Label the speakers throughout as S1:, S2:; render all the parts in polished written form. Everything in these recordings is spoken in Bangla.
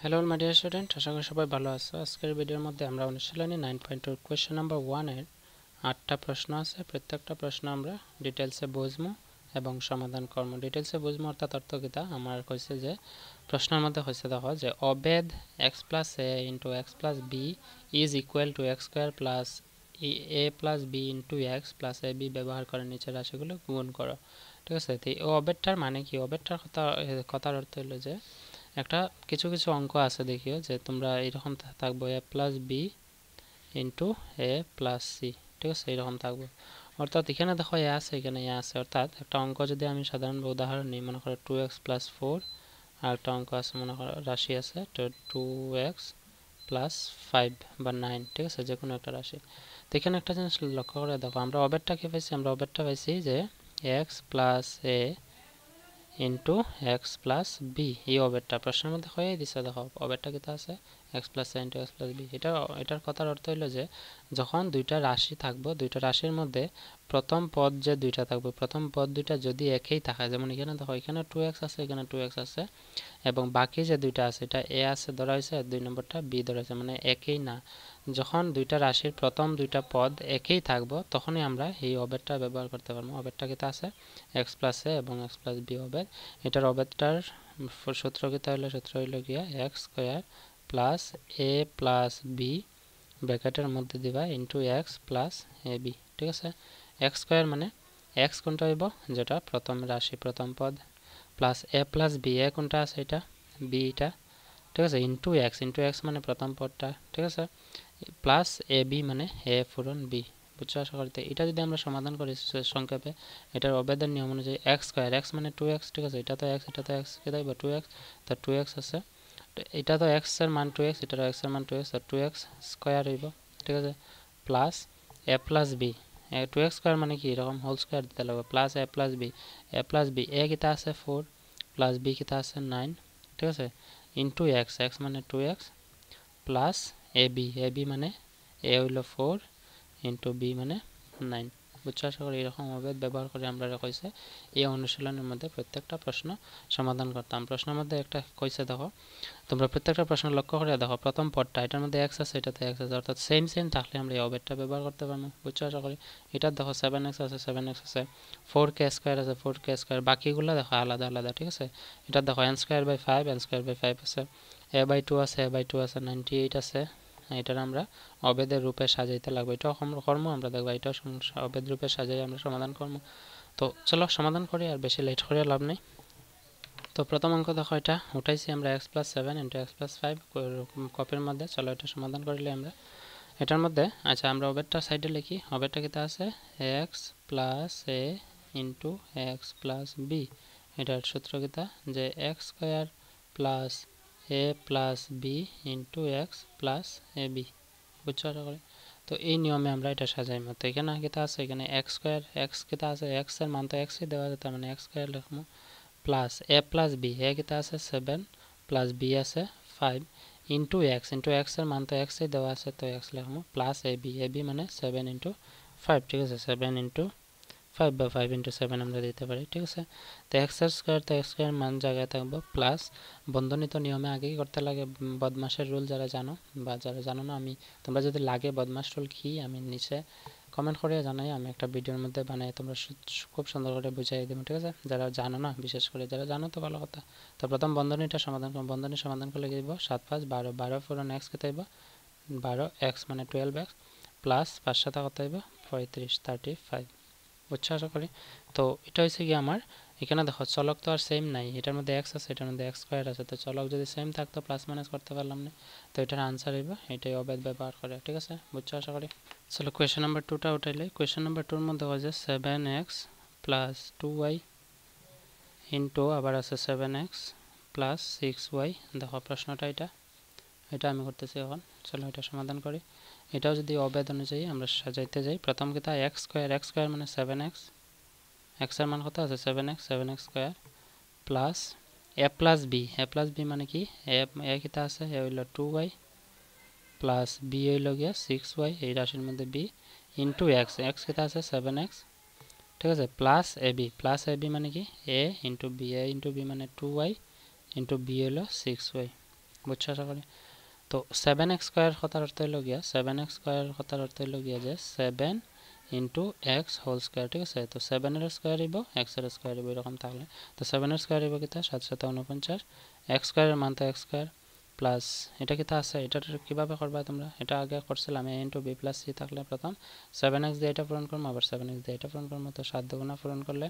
S1: হ্যালো মাই ডিয়ার স্টুডেন্ট, আশা করি সবাই ভালো আছো। আজকের ভিডিওর মধ্যে আমরা অনুশীলনী 9.2 কোয়েশ্চেন নাম্বার 1 এর 8টা প্রশ্ন আছে। প্রত্যেকটা প্রশ্ন আমরা ডিটেইলসে বুঝবো এবং সমাধান করব। ডিটেইলসে বুঝবো অর্থাৎ অর্থ কিতা আমার কইছে যে প্রশ্নের মধ্যে হইছে দেখো যে অবেদ x + a * x + b is equal to x square plus a plus b into x plus ab ব্যবহার করে নিচের রাশিগুলো গুণ করো। ঠিক আছে, তো এই অবেদটার মানে কি? অবেদটার কথার অর্থ হলো যে একটা কিছু কিছু অঙ্ক আছে, দেখিও যে তোমরা এরকম থাকবো a plus B into A plus C. ঠিক আছে, এরকম থাকবো। অর্থাৎ এখানে দেখো এ আছে, এখানে এ আছে। অর্থাৎ একটা অঙ্ক যদি আমি সাধারণ উদাহরণ নিই, মনে করো 2x + 4, আর একটা অঙ্ক আছে, মনে করো রাশি আছে 2x + 5 বা 9। ঠিক আছে, যে কোনো একটা রাশি। তো এখানে একটা জিনিস লক্ষ্য করে দেখো, আমরা অবেরটা কি পাইছি? আমরা অবেরটা পাইছি যে x + a into X plus B. এই অবেরটা প্রশ্নের মধ্যে হয়ে দিছে। দেখো অবেরটা কিতা আছে, এক্স প্লাস এ ইন্টু এক্স প্লাস বি। এটার কথার অর্থ হইলো যে যখন দুইটা রাশি থাকবো, দুইটা রাশির মধ্যে প্রথম পদ যে দুইটা থাকবে, প্রথম পদ দুইটা যদি একই থাকে, যেমন এখানে দেখো এখানে 2x আছে, এখানে 2x আছে, এবং বাকি যে দুইটা আছে এটা এ আছে ধরা হয়েছে, দুই নম্বরটা বি ধরা হয়েছে, মানে একই না। যখন দুইটা রাশির প্রথম দুইটা পদ একই থাকবো তখনই আমরা এই অবেদটা ব্যবহার করতে পারবো। অবেদটা কিতা আছে, এক্স প্লাস এ এবং এক্স প্লাস বি অবেদ। এটার অবেদটার সূত্র কিতা হইলো, সূত্র হইল গিয়া এক্স স্কোয়ার প্লাস এ প্লাস বি ব্র্যাকেটের মধ্যে দিবা into X plus A B. ঠিক আছে, এক্স স্কোয়ার মানে এক্স কোনটা হইব, যেটা প্রথম রাশি প্রথম পদ, প্লাস এ প্লাস বি, এ কোনটা আছে এটা, বি এটা। ঠিক আছে, ইন্টু এক্স মানে প্রথম পদটা। ঠিক আছে, প্লাস এ বি মানে এ পূরণ বি। বুঝছো আশা করতে? এটা যদি আমরা সমাধান করি সংক্ষেপে, এটার অবেদের নিয়ম অনুযায়ী এক্স স্কোয়ার, এক্স মানে 2x। ঠিক আছে, এটা তো এক্স, এটা তো এক্স, কেতাই বা 2x, তো 2x আছে। এটা তো এক্স এর মান 2x, এটারও এক্স এর মান 2x, আর 2x স্কোয়ার হইব। ঠিক আছে, প্লাস এ প্লাস বি, 2x স্কোয়ার মানে কি এরকম হোল স্কোয়ার দিতে লাগবে, প্লাস এ প্লাস বি, এ প্লাস বি, এ কিতা আছে 4 প্লাস বি কিতা আছে 9। ঠিক আছে, ইন্টু এক্স, এক্স মানে 2x, প্লাস এ বি মানে এ হইল 4 ইন্টু বি মানে 9। বুঝছো আশা করি? এরকম অবেদ ব্যবহার করে আমরা কইছে এই অনুশীলনের মধ্যে প্রত্যেকটা প্রশ্ন সমাধান করতাম। প্রশ্নের মধ্যে একটা কইছে দেখো, তোমরা প্রত্যেকটা প্রশ্ন লক্ষ্য করে দেখো, প্রথম পদটা এটার মধ্যে এক্স আছে, এটাতে এক্স আছে, অর্থাৎ সেম সেম থাকলে আমরা এই অবেদটা ব্যবহার করতে পারবো। বুঝছো আশা করি? এটার দেখো 7x আছে, 7x আছে, 4k স্কোয়ার আছে, 4k স্কোয়ার, বাকিগুলো দেখো আলাদা আলাদা। ঠিক আছে, এটার দেখো n²/5, n²/5 আছে, a/2 আছে, a/2 আছে, 98 আছে। এটার আমরা অবেদের রূপে সাজাইতে লাগবে, এটাও কর্ম আমরা দেখবো, এটাও অবেদ রূপে সাজাই আমরা সমাধান করবো। তো চলো সমাধান করি, আর বেশি লেট করে লাভ নেই। তো প্রথম অঙ্ক দেখো, এটা উঠাইছি আমরা x + 7 ইন্টু x + 5 কপির মধ্যে। চলো এটা সমাধান করলে আমরা এটার মধ্যে, আচ্ছা আমরা অবেরটা সাইডে লিখি। অবেরটা কিতা আছে, x + a into x + b। এটার সূত্র কিতা, যে x square plus a plus B into X plus A B. বুঝছো আশা করি? তো এই নিয়মে আমরা এটা সাজাইম। তো এখানে কিতা আছে, এখানে এক্স স্কোয়ার, এক্স কিতা আছে, এক্স এর মান তো এক্সই দেওয়া আছে, তার মানে এক্স স্কোয়ার লিখবো, প্লাস এ প্লাস বি, এ কিতা আছে 7 প্লাস বি আছে 5 ইন্টু এক্স এর মান তো এক্সই দেওয়া আছে, তো এক্স লিখবো, প্লাস এ বি মানে 7 ইন্টু 5। ঠিক আছে, 7 ইন্টু 5 বা 5 ইন্টু 7 আমরা দিতে পারি। ঠিক আছে, তো এক্স স্কোয়ার, তো এক্স স্কোয়ার মান জায়গায় থাকবো, প্লাস বন্ধনীত নিয়মে আগেই করতে লাগে, বদমাসের রুল যারা জানো বা যারা জানো না, আমি তোমরা যদি লাগে বদমাস রুল কি আমি নিচে কমেন্ট করে জানাই, আমি একটা ভিডিওর মধ্যে বানাই তোমরা খুব সুন্দর করে বুঝাই দেবো। ঠিক আছে, যারা জানো না, বিশেষ করে যারা জানো তো ভালো কথা। তো প্রথম বন্ধনীটা সমাধান করবো, বন্ধনী সমাধান করলে কি দিব, 7 5 12, 12 পূরণ এক্স কত হইব, 12x মানে 12x, প্লাস 5 সাথে কত হইব 35, 35। বুঝছো আশা করি? তো এটা হচ্ছে কি আমার, এখানে দেখো চলক তো আর সেম নাই, এটার মধ্যে এক্স আছে, এটার মধ্যে এক্স স্কোয়ার আছে, তো চলক যদি সেম থাকতো প্লাস মাইনাস করতে পারলাম না, তো এটার আনসার হইব এটাই অবেদ ব্যবহার করে। ঠিক আছে, বুঝছো আশা করি? চলো কোয়েশ্চেন নাম্বার 2টা উঠাইলে, কোয়েশ্চেন নাম্বার 2-র মধ্যে হচ্ছে 7x প্লাস 2y ইন্টু আবার আছে 7x প্লাস 6y। দেখো প্রশ্নটা এটা আমি করতেছি এখন। চলো এটা সমাধান করি। এটাও যদি অবেদ অনুযায়ী আমরা সাজাইতে যাই, প্রথম কথা এক্স স্কোয়ার মানে 7x, এক্স এর মান কত আছে 7x, 7x স্কোয়ার, প্লাস এ প্লাস বি মানে কি, এ কিতা আছে, এ হইল 2y, প্লাস বি হইল গিয়া 6y, এই রাশির মধ্যে বি, ইন্টু এক্স কিতা আছে 7x। ঠিক আছে, প্লাস এ বি মানে কি, এ ইন্টু বি মানে 2y ইন্টু বি হইল 6y। বুঝছো আশা করি। তো 7x স্কয়ার কথার অর্থ হলো গিয়া 7x স্কয়ার কথার অর্থ হলো গিয়া যে 7 ইন্টু এক্স হোল স্কয়ার, ঠিক আছে। তো 7 এর স্কয়ার হইব এক্স এর স্কয়ার হইব এরকম থাকলে, তো 7 এর স্কয়ার হইব কিতা 7 7 49, এক্স স্কয়ারের মান তো এক্স স্কয়ার প্লাস এটা কিতা আছে, এটা কিভাবে করবা তোমরা, এটা আগে করছিলাম a into B plus C থাকলে প্রথম 7x দিয়ে এটা পূরণ করবো, আবার 7x দিয়ে এটা পূরণ করবো, তো 7 দুগুণা পূরণ করলে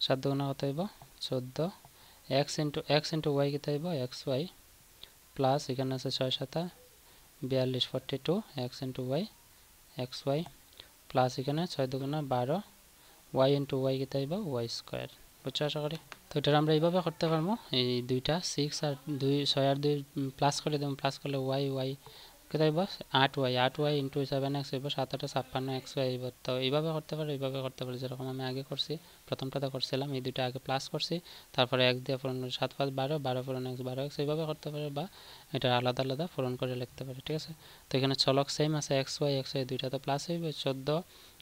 S1: 7 দুগুণা কত হইব 14, এক্স ইন্টু ওয়াই কিতা হইব এক্স ওয়াই প্লাস এখানে আছে 6 7 42 42 X into Y X Y plus এখানে 6 দুগুণা 12 ওয়াই ইন্টু ওয়াই কিতা হইব ওয়াই স্কয়ার। বুঝছো আশা করি। তো এটা আমরা এইভাবে করতে পারবো, এই দুইটা 6 আর 2 6 আর 2 প্লাস করে দেব, প্লাস করলে ওয়াই ওয়াই কিতা হইব 8 ওয়াই ইন্টু 7x হইব 7 8 56 এক্স ওয়াই হইব। তো এইভাবে করতে পারি, এইভাবে করতে পারি যেরকম আমি আগে করছি, প্রথমটাতে করছিলাম এই দুইটা আগে প্লাস করছি, তারপরে x দিয়ে পূরণ করে 7 5 12 12 পূরণ x 12x এইভাবে করতে পারি, বা এটা আলাদা আলাদা পূরণ করে লিখতে পারি, ঠিক আছে। তো এখানে চলক সেম আছে এক্স ওয়াই দুইটা তো প্লাস হইবে 14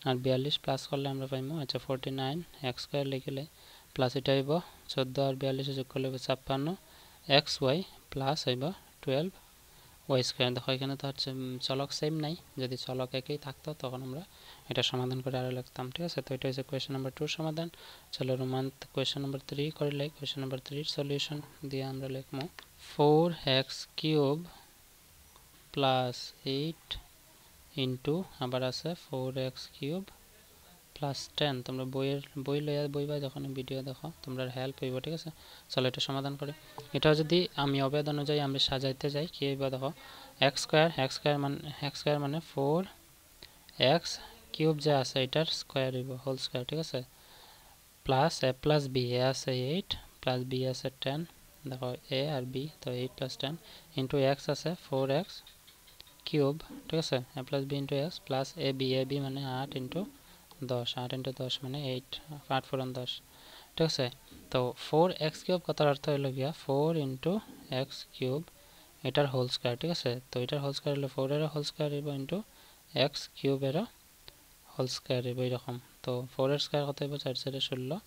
S1: আর 42 প্লাস করলে আমরা পাইমু আচ্ছা 49 এক্স স্কয়ার লিখলে প্লাস এটা হইব 14 আর 42 যোগ করলে 56 এক্স ওয়াই প্লাস হইব 12 ওয়াই স্কয়ার। দেখো এখানে তো হচ্ছে চলক সেম নাই, যদি চলক একই থাকতো তখন আমরা এটা সমাধান করে আরও লিখতাম, ঠিক আছে। তো এটা হচ্ছে কোয়েশ্চেন নাম্বার 2 সমাধান। চলো রোমান্থ কোয়েশ্চেন নাম্বার 3 করে লাই। কোয়েশ্চেন নাম্বার 3 এর সলিউশন দিয়ে আমরা লিখবো 4x কিউব প্লাস 8 ইন্টু আবার আছে 4x কিউব প্লাস 10। তোমরা বই লইয়া বইবা যখন ভিডিও দেখো তোমরা হেল্প হইব, ঠিক আছে। চলো এটা সমাধান করি। এটা যদি আমি অবেদ অনুযায়ী আমরা সাজাইতে যাই কি হইব দেখো এক্স স্কয়ার মানে 4x কিউব যে আছে এটার স্কয়ার হইব হোল স্কয়ার, ঠিক আছে, plus a plus b, a আছে 8 প্লাস b আছে 10, দেখো a আর b তো 8 প্লাস 10 ইন্টু x আছে 4x কিউব, ঠিক আছে, a plus b into x plus a b মানে 8 ইন্টু 10, 8 ইন্টু 10 মানে 8, 8 4 10, ঠিক আছে। তো 4x কিউব কথার অর্থ হলো গিয়া 4 ইন্টু x কিউব এটার হোল স্কয়ার, ঠিক আছে। তো এটার হোল স্কয়ার হলো 4 এর হোল স্কয়ার হইব ইন্টু x কিউব এর হোল স্কয়ার হইব এরকম। তো 4 এর স্কয়ার কত হইব 4 4 16,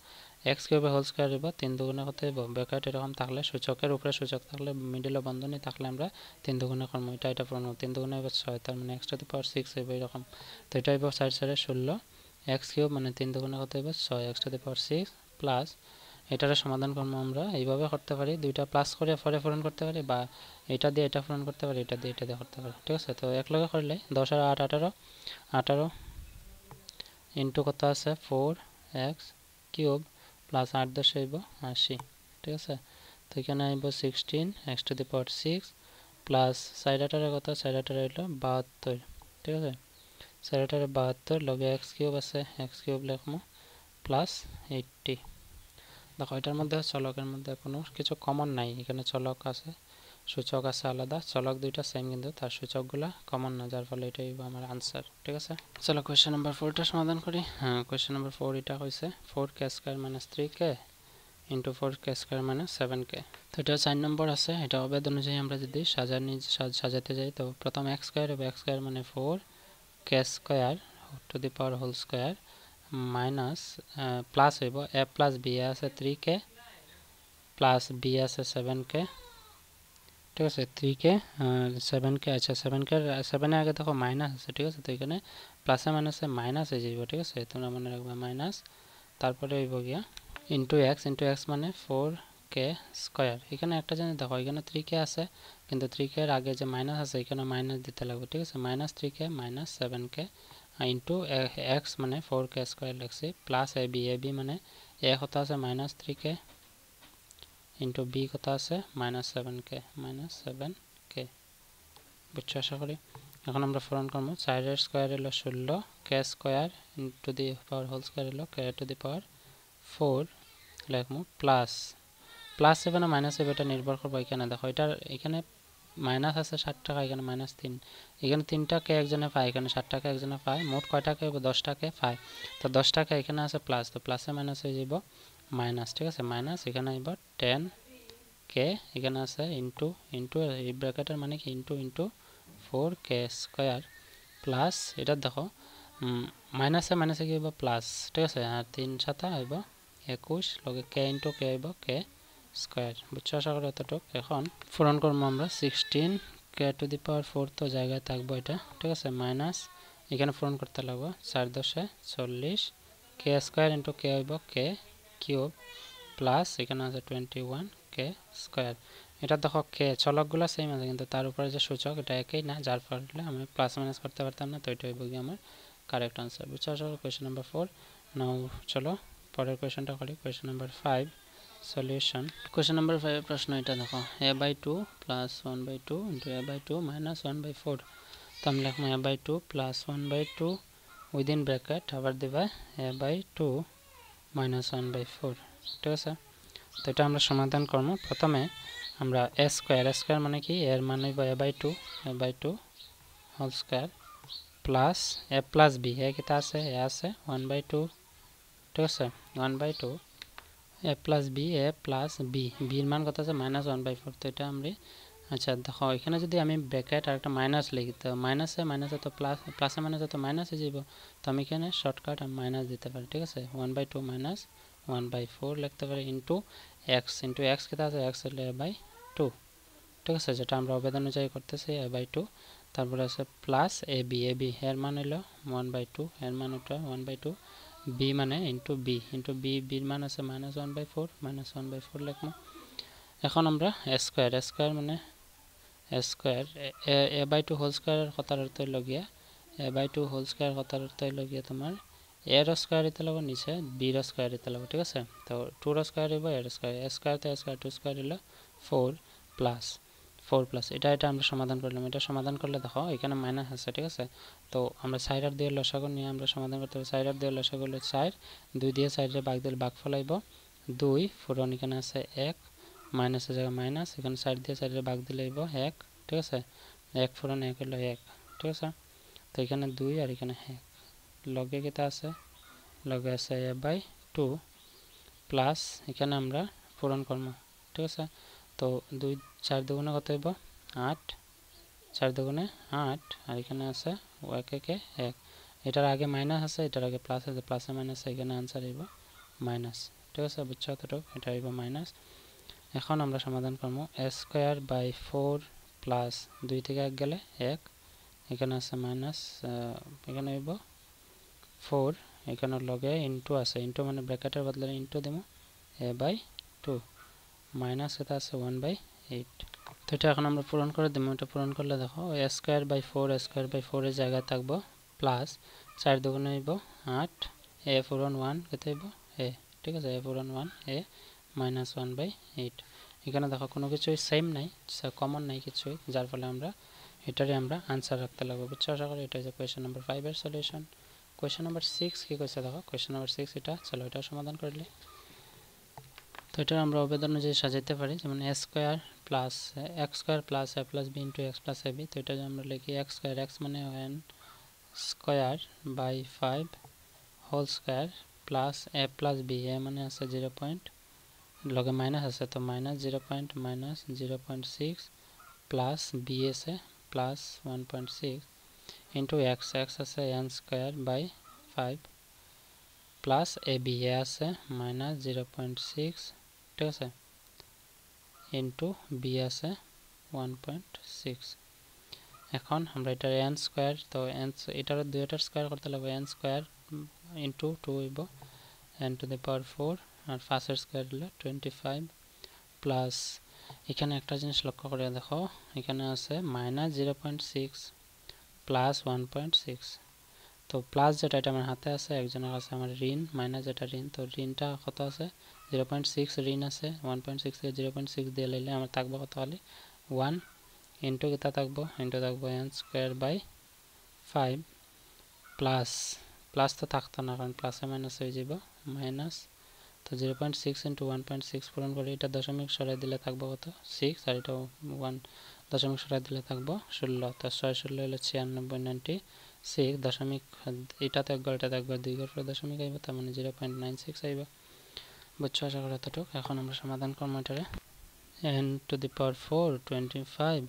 S1: x কিউবের হোল স্কয়ার হইব 3 দুগুণে কত হইব, ব্র্যাকেট এরকম থাকলে সূচকের উপরে সূচক থাকলে মিডলে বন্ধনী থাকলে আমরা 3 দুগুণে করব, এটা পূরণ 3 দুগুণে হইব 6, তার মানে x টু দি পাওয়ার 6 হইব এরকম। তো এটা হইব 4 4 16 x কিউব মানে 3 দুগুণে কত হইব 6 x two the power 6 plus এটার সমাধান করব আমরা এইভাবে করতে পারি, দুইটা প্লাস করে পরে পূরণ করতে পারি, বা এটা দিয়ে এটা পূরণ করতে পারি, এটা দিয়ে এটা দিয়ে করতে পারি, ঠিক আছে। তো একলগে করলে 10 আর 8 18 ইন্টু কত আছে 4x কিউব প্লাস 8 10 হইব 80, ঠিক আছে। তো এখানে আইব 16 x two the power 6 plus 4 8 কত 4 8 হইল 72, ঠিক আছে, 4 8 72 লগে x কিউব আছে x কিউব লিখমু প্লাস 80। দেখো এটার মধ্যে চলকের মধ্যে কোনো কিছু কমন নাই, এখানে চলক আছে সূচক আছে আলাদা, চলক দুইটা সেম কিন্তু তার সূচকগুলা কমন না, যার ফলে এটাই আমার আনসার, ঠিক আছে। চলো কোয়েশ্চেন নাম্বার 4টা সমাধান করি। হ্যাঁ কোয়েশ্চেন নাম্বার 4 এটা হইছে 4k square minus 3k into 4k square minus 7k। তো এটা 4 নম্বর আছে, এটা অবেদ অনুযায়ী আমরা যদি সাজাতে যাই তো প্রথম x স্কয়ার হবে, x স্কয়ার মানে 4k square to the power whole square minus plus হইব a প্লাস b আছে 3k প্লাস b আছে 7k, ঠিক আছে, 3k 7k, আচ্ছা 7k 7 এর আগে দেখো মাইনাস আছে, ঠিক আছে। তো এখানে প্লাসে মাইনাসে মাইনাস হয়ে যাইব, ঠিক আছে, তোমরা মনে রাখবে মাইনাস, তারপরে হইব গিয়া ইন্টু এক্স মানে 4k স্কয়ার। এখানে একটা জিনিস দেখো এখানে 3k আছে কিন্তু 3k এর আগে যে মাইনাস আছে এখানে মাইনাস দিতে লাগবে, ঠিক আছে, minus 3k minus 7k into x মানে 4k স্কয়ার লিখছি প্লাস a b মানে a কত আছে মাইনাস 3k ইন্টু b কত আছে মাইনাস 7k বুঝছো আশা করি। এখন আমরা পূরণ করব 4 এর স্কয়ার হলো 16 k square into the power whole square হলো k টু দি পাওয়ার 4 লিখমু প্লাস প্লাস 7 না মাইনাস 7 এটা নির্ভর করবে এখানে দেখো এখানে মাইনাস আছে 60 টাকা, এখানে মাইনাস 3, এখানে 3 টাকা একজনে পায়, এখানে 60 টাকা একজনে পায়, মোট কয় টাকা হবে 10 টাকা পায়। তো 10 টাকা এখানে আছে প্লাস, তো প্লাসে মাইনাস হয়ে যাব মাইনাস, ঠিক আছে, মাইনাস এখানে আইব 10k এখানে আছে ইনটু এই ব্র্যাকেটের মানে কি ইনটু 4k স্কয়ার প্লাস এটা দেখো মাইনাসে কি হইব প্লাস, ঠিক আছে, আর 3 7 হইব 21 লগে k ইনটু k হইব k স্কয়ার। বুঝছো আশা করি এতটুক। এখন পূরণ করবো আমরা 16k⁴ তো জায়গায় থাকবো এটা, ঠিক আছে, মাইনাস এখানে পূরণ করতে লাগবো 4 10 40 k স্কয়ার ইন্টু k হইব k কিউব প্লাস এখানে আছে 21 k স্কয়ার। এটা দেখো k চলকগুলো সেম আছে কিন্তু তার উপরে যে সূচক এটা একই না, যার ফলে আমি প্লাস মাইনাস করতে পারতাম না, তো এটা হইব কি আমার কারেক্ট আনসার। বুঝছো আশা করি। Question number 4। নাও চলো পরের কোয়েশ্চেনটা করি। Question number 5 solution. Question number 5 এর প্রশ্ন এটা দেখো, a/2 plus 1/2 into a/2 minus 1/4। তো আমি লিখবো a/2 প্লাস 1/2 উইদিন ব্র্যাকেট আবার দিবা a/2 মাইনাস 1/4, ঠিক আছে। তো এটা আমরা সমাধান করব। প্রথমে আমরা a স্কয়ার মানে কি, এর মান হইব a/2 whole square plus a plus b, এ কিতা আছে, এ আছে 1/2, ঠিক আছে, 1/2 a plus b, a plus b, b এর মান কত আছে -1/4। তো এটা আমরা, আচ্ছা দেখো এখানে যদি আমি ব্র্যাকেট আর একটা মাইনাস লিখি, তো মাইনাসে তো প্লাস, প্লাসে মাইনাসে তো মাইনাস হয়ে যাব, তো আমি এখানে শর্টকাট মাইনাস দিতে পারি, ঠিক আছে, 1/2 মাইনাস 1/4 লিখতে পারি ইন্টু এক্স কিতা আছে, এক্স হলে a/2, ঠিক আছে, যেটা আমরা আবেদন অনুযায়ী করতেছি a/2। তারপরে আছে প্লাস এ বি এর মান হলো 1/2, এর মান ওটা 1/2, বি মানে ইন্টু বি, বির মান আছে -1/4 লিখবো। এখন আমরা স্কয়ার মানে স্কয়ার a/2 হোল স্কয়ারের কথার অর্থ হইল গিয়া a/2 হোল স্কয়ার কথার অর্থ হইল গিয়া তোমার এর স্কয়ার দিতে লাগবে নিচে বির স্কয়ার দিতে লাগবে, ঠিক আছে। তো 2 এর স্কয়ার হইব এর স্কয়ার, স্কয়ার তো স্কয়ার, 2 স্কয়ার হলো 4 প্লাস এটা আমরা সমাধান করলাম। এটা সমাধান করলে দেখো এখানে মাইনাস আছে, ঠিক আছে। তো আমরা 4 আর 2 এর লসাগু নিয়ে আমরা সমাধান করতে পারি। 4 আর 2 এর লসাগু হলো 4, 2 দিয়ে 4 এর ভাগ দিলে ভাগফল আইব 2, পূরণ এখানে আছে 1, মাইনাসের জায়গায় মাইনাস, এখানে 4 দিয়ে 4 এর ভাগ দিলে আইব 1, ঠিক আছে, 1 পূরণ 1 হলো 1, ঠিক আছে। তো এখানে 2 আর এখানে 1, লগে কিতা আছে, লগে আছে a/2 প্লাস এখানে আমরা পূরণ করব, ঠিক আছে। তো 2 4 দুগুণে কত হইব 8, 4 দুগুণে 8, আর এখানে আছে 1 1 1, এটার আগে মাইনাস আছে, এটার আগে প্লাস আছে, প্লাসে মাইনাসে এখানে আনসার হইব মাইনাস, ঠিক আছে, বুঝছো এতটুকু, এটা হইব মাইনাস। এখন আমরা সমাধান করব a²/4 প্লাস 2 থেকে 1 গেলে 1, এখানে আছে মাইনাস, এখানে হইব 4, এখানে লগে ইন্টু আছে, ইন্টু মানে ব্র্যাকেটের বদলে ইন্টু দেব a/2 মাইনাস এটা আছে 1/8। তো এটা এখন আমরা পূরণ করে দেবো। এটা পূরণ করলে দেখো a²/4 এর জায়গায় থাকবো প্লাস 4 দুগুণে হইব 8, a পূরণ 1 কত হইব a, ঠিক আছে, a পূরণ 1 a মাইনাস 1/8। এখানে দেখো কোনো কিছুই সেম নাই, কমন নাই কিছুই, যার ফলে আমরা এটারই আমরা আনসার রাখতে লাগবো, বুঝছো আশা করি। এটা হচ্ছে কোয়েশ্চেন নাম্বার 5 এর সলিউশন। কোয়েশ্চেন নাম্বার 6 কি কইছে দেখো, কোয়েশ্চেন নাম্বার 6 এটা, চলো এটা সমাধান করলে। তো এটা আমরা আবেদন অনুযায়ী সাজাইতে পারি, যেমন a² plus x² plus a plus b into x plus ab। তো এটা আমরা লিখি x² x মানে n²/5 whole square plus a plus b, a মানে আছে 0. লগে মাইনাস আছে, তো মাইনাস 0.6 প্লাস b আছে প্লাস 1.6 ইন্টু x আছে n²/5 প্লাস ab, a আছে মাইনাস 0.6, ঠিক আছে, ইন্টু b আছে 1.6। এখন আমরা এটার n², তো এটার দুইটার স্কয়ার করতে লাগবে, n² ইন্টু 2 হইব n⁴, আর 5 এর স্কয়ার হলো 25 প্লাস এখানে একটা জিনিস লক্ষ্য করে দেখো, এখানে আছে মাইনাস 0.6 প্লাস 1.6। তো প্লাস যেটা এটা আমার হাতে আছে, একজনের কাছে আমার ঋণ, মাইনাস যেটা ঋণ, তো ঋণটা কত আছে 0.6 ঋণ আছে, 1.6 থেকে 0.6 দিয়ে লাইলে আমার থাকবো কত হলে 1 ইন্টু কিতা থাকবো, ইন্টু থাকবো n²/5 প্লাস তো থাকতো না কারণ প্লাসে মাইনাস হয়ে যাব মাইনাস। তো 0.6 ইন্টু 1.6 পূরণ করে এটা দশমিক সরাই দিলে থাকবো কত 6, আর এটা 1 দশমিক সরাই দিলে থাকবো 16। তো 6 16 হলো 96, 96 দশমিক, এটাতে একবার এটাতে একবার 2 ঘর পরে দশমিক আইব, তার মানে 0.96 আইব, বুঝছো আশা করি এতটুকু। এখন আমরা সমাধান করবো এটারে n⁴ 25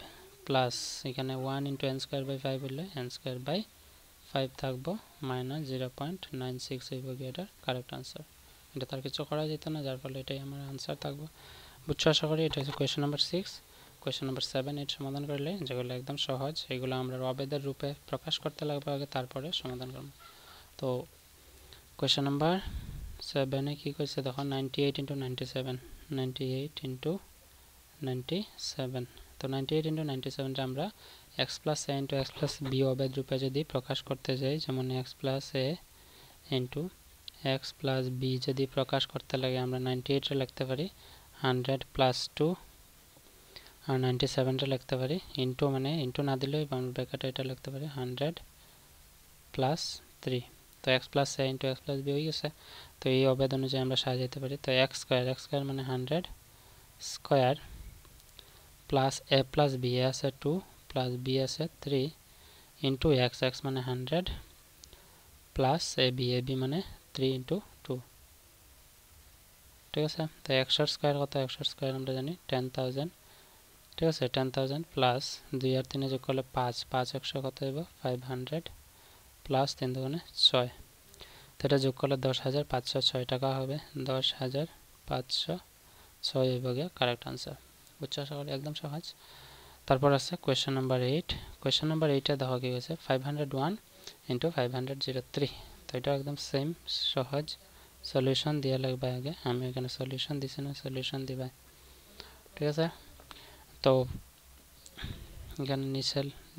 S1: প্লাস এখানে 1 ইন্টু n²/5 হলে n²/5 থাকবো মাইনাস 0.96 হইব গিয়ে এটার কারেক্ট আনসার। এটা তার কিছু করা যেত না, যার ফলে এটাই আমার আনসার থাকবো। বুঝছো আশা করি। এটা হচ্ছে কোয়েশ্চেন নাম্বার 6। কোয়েশ্চেন নাম্বার 7 এর সমাধান করলে যেগুলো একদম সহজ, এগুলো আমরা অবেদের রূপে প্রকাশ করতে লাগবে আগে, তারপরে সমাধান করব। তো কোয়েশ্চেন নাম্বার 7 এ কি কইছে দেখো, 98 * 97, 98 * 97। তো 98 * 97 টা আমরা x + a * x + b অবেদ রূপে যদি প্রকাশ করতে যাই, যেমন x + a * x + b যদি প্রকাশ করতে লাগে, আমরা 98 টা লিখতে পারি 100 + 2, আর 97 টা লিখতে পারি ইনটু, মানে ইনটু না দিলেও বাউন্ড ব্র্যাকেটে এটা লিখতে পারি 100 + 3। তো x + a * x + b হয়ে গেছে। তো এই অবেদ অনুযায়ী আমরা সাজাইতে পারি। তো x স্কয়ার মানে 100 square plus a + b, a আছে 2 প্লাস b আছে 3 ইনটু x, x মানে 100 প্লাস ab, ab মানে 3 * 2। ঠিক আছে। তো x স্কয়ার কত, x স্কয়ার আমরা জানি 10,000। ঠিক আছে, 10,000 প্লাস 2 আর 3 যোগ করলে 5, 5 100 কত হইব 500 প্লাস 3 দুগুণে 6। তো এটা যোগ করলে 10,506 টাকা হবে। 10,506 হইব গিয়ে কারেক্ট আনসার। বুঝছো আশা করি, একদম সহজ। তারপর আছে কোয়েশ্চেন নাম্বার 8। কোয়েশ্চেন নাম্বার 8 এ দেখো কি হয়েছে, 501 * 503। তো এটা একদম সেম সহজ। সলিউশন দিয়ে লাগবে আগে, আমি এখানে সলিউশন দিছি না, সলিউশন দিবা। ঠিক আছে। তো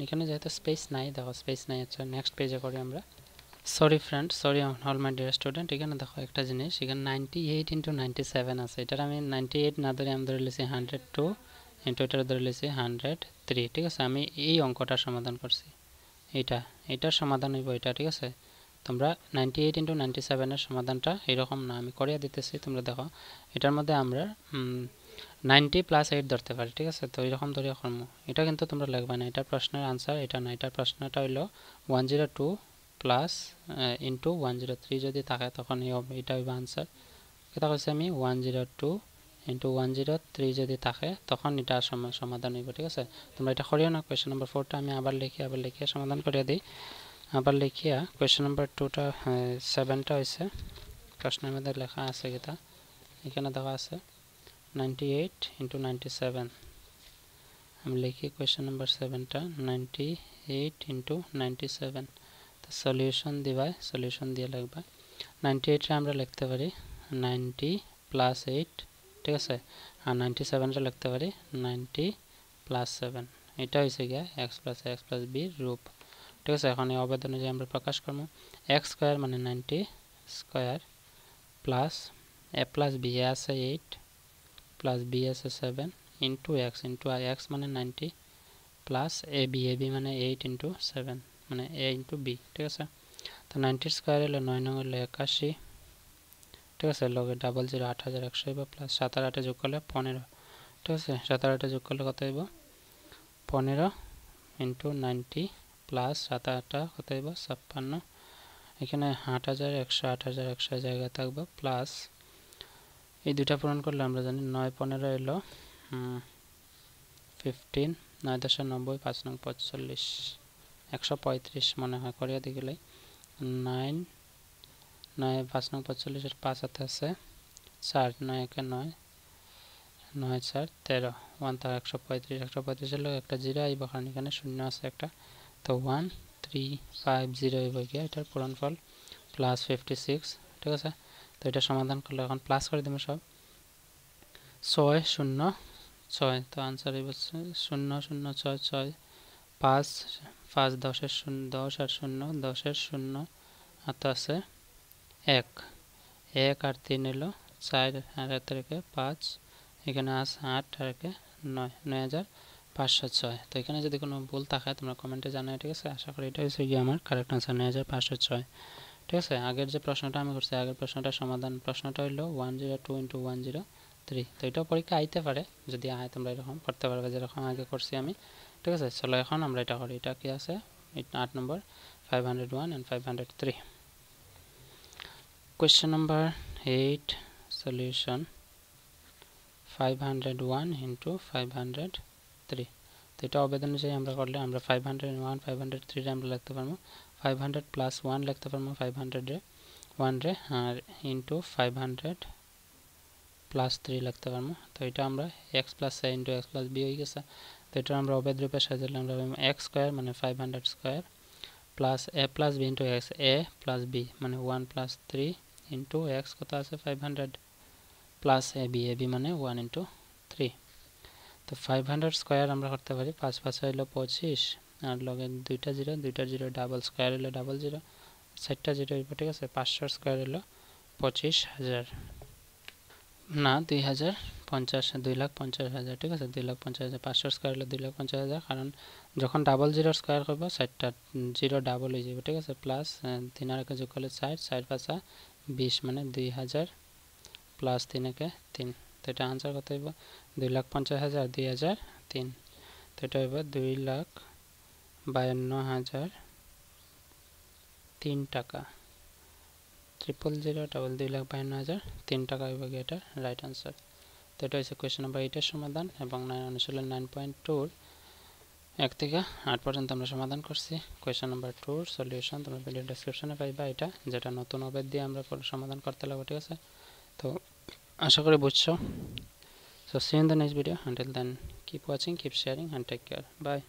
S1: এখানে যেহেতু স্পেস নাই, দেখো স্পেস নাই। আচ্ছা, নেক্সট পেজে করি আমরা। Sorry friend, sorry all my dear student. এখানে দেখো একটা জিনিস, এখানে 98 * 97 আছে। এটার আমি 98 না ধরে আমি ধরে লিখছি 102 ইন্টু এটার ধরে লিখছি 103। ঠিক আছে, আমি এই অঙ্কটার সমাধান করছি। এটার সমাধান হইব এটা। ঠিক আছে, তোমরা 98 * 97 এর সমাধানটা এরকম না, আমি করিয়া দিতেছি, তোমরা দেখো। এটার মধ্যে আমরা 90 + 8 ধরতে পারি। ঠিক আছে, তো এরকম ধরে করব। এটা কিন্তু তোমরা লিখবা না, এটা প্রশ্নের আনসার এটা না। এটার প্রশ্নটা হইল 102 প্লাস ইন্টু 103 যদি থাকে তখন এটা হইব আনসার। এটা কইছি আমি 102 ইন্টু 103 যদি থাকে তখন এটা সমাধান হইব। ঠিক আছে, তোমরা এটা করিও না। কোয়েশ্চেন নাম্বার 4টা আমি আবার লিখিয়া সমাধান করিয়া দিই। আবার লিখিয়া কোয়েশ্চেন নাম্বার 2টা 7টা হয়েছে প্রশ্নের মধ্যে লেখা আছে কিতা, এখানে দেখা আছে 98 * 97। আমি লিখি কোয়েশ্চেন নাম্বার 7টা 98 * 97। তো সলিউশন দিবা, সলিউশন দিয়ে লিখবা। 98 আমরা লিখতে পারি 90 + 8। ঠিক আছে, আর 97 লিখতে পারি 90 + 7। এটা হয়েছে গিয়া x + a x + b রূপ। ঠিক আছে, এখন এই অবেদ অনুযায়ী আমরা প্রকাশ করব। x স্কয়ার মানে 90 square plus a + b, a আছে 8 প্লাস b আছে 7 ইন্টু x, ইন্টু x মানে 90 প্লাস ab, ab মানে 8 * 7 মানে a * b। ঠিক আছে, তো 90 স্কয়ার হলে 9 9 হলে 81। ঠিক আছে, লগে 00 8100 হইব প্লাস 7 আর 8 যোগ করলে 15। ঠিক আছে, 7 আর 8 যোগ করলে কত হইব 15 ইন্টু 90 প্লাস 7 আর 8 কত হইব 56। এখানে 8100 8100 জায়গায় থাকবে প্লাস এই দুইটা পূরণ করলে আমরা জানি 9 15 হইল 15, 9 10 90, 5 9 45, 135 মনে হয় করিয়া দিলে 9 9 5 9 45 এর 5 হাতে আছে 4, 9 1 9, 9 4 13, 1 তার 135, 135 এর লগে একটা 0 আইব, কারণ এখানে শূন্য আছে একটা। তো 1350 হইব গিয়া এটার পূরণফল প্লাস 56। ঠিক আছে, তো এটা সমাধান করলে এখন প্লাস করে দেবো সব 6 0 6। তো আনসার হইব 0 0 6 6 5 5 10 এর 0 10 আর 0 10 এর 0 হাতে আছে 1 1 আর 3 এলো 4 আর 1 থেকে 5, এখানে আছে 8 আর 1 9, 9506। তো এখানে যদি কোনো ভুল থাকে তোমরা কমেন্টে জানাও। ঠিক আছে, আশা করি এটা হচ্ছে গিয়ে আমার কারেক্ট আনসার 9506। ঠিক আছে, আগের যে প্রশ্নটা আমি করছি, আগের প্রশ্নটার সমাধান, প্রশ্নটা হলো 102 * 103। তো এটাও পরীক্ষা আইতে পারে, যদি আয় তোমরা এরকম করতে পারবে যেরকম আগে করছি আমি। ঠিক আছে, চলো এখন আমরা এটা করি। এটা কি আছে 8 নম্বর 501 and 503। Question number 8 solution 501 * 503। তো এটা অবেদন অনুযায়ী আমরা করলে আমরা 501 503 আমরা লিখতে পারবো 500 + 1 লিখতে পারবো 500 রে 1 রে, আর ইনটু 500 +3 লিখতে পারবো। তো এটা আমরা x + a * x + b হয়ে গেছে। তো এটা আমরা অভেদ রূপে সাজালে আমরা x স্কয়ার মানে 500 square plus a + b * x, a + b মানে 1 + 3 * x কত আছে 500 প্লাস ab মানে 1 * 3। তো 500 স্কয়ার আমরা করতে পারি 5 5 হইল 25 আর লগে দুইটা জিরো ডাবল স্কয়ার হইল ডাবল জিরো, চারটা জিরো হইব, ঠিক আছে। 500 স্কয়ার হইল 25,000 না 2050 2,50,000, ঠিক আছে। 2,50,000 500 স্কয়ার হইল 2,50,000, কারণ যখন ডাবল জিরো স্কয়ার করব চারটা জিরো ডাবল হয়ে যাবে, ঠিক আছে। প্লাস 3 আর 1 যোগ করলে 4 4 5 20 মানে 2,000 প্লাস 3 একে 3। তো এটা আনসার কত হইব 2,50,000 2003। তো এটা হইব 2,52,003 টাকা। 2,52,003 টাকা হইব এটার রাইট আনসার। তো এটা হচ্ছে কোয়েশ্চেন নাম্বার 8 এর সমাধান এবং অনুশীলন 9.2 1 থেকে 8 পর্যন্ত আমরা সমাধান করছি। কোয়েশ্চেন নাম্বার 2 এর সলিউশন তোমরা ভিডিও ডেসক্রিপশনে পাইবা, এটা যেটা নতুন অভেদ দিয়ে আমরা সমাধান করতে লাগবো, ঠিক আছে। তো আশা করি বুঝছো। So see you in the next video. Until then, keep watching, keep sharing and take care. Bye.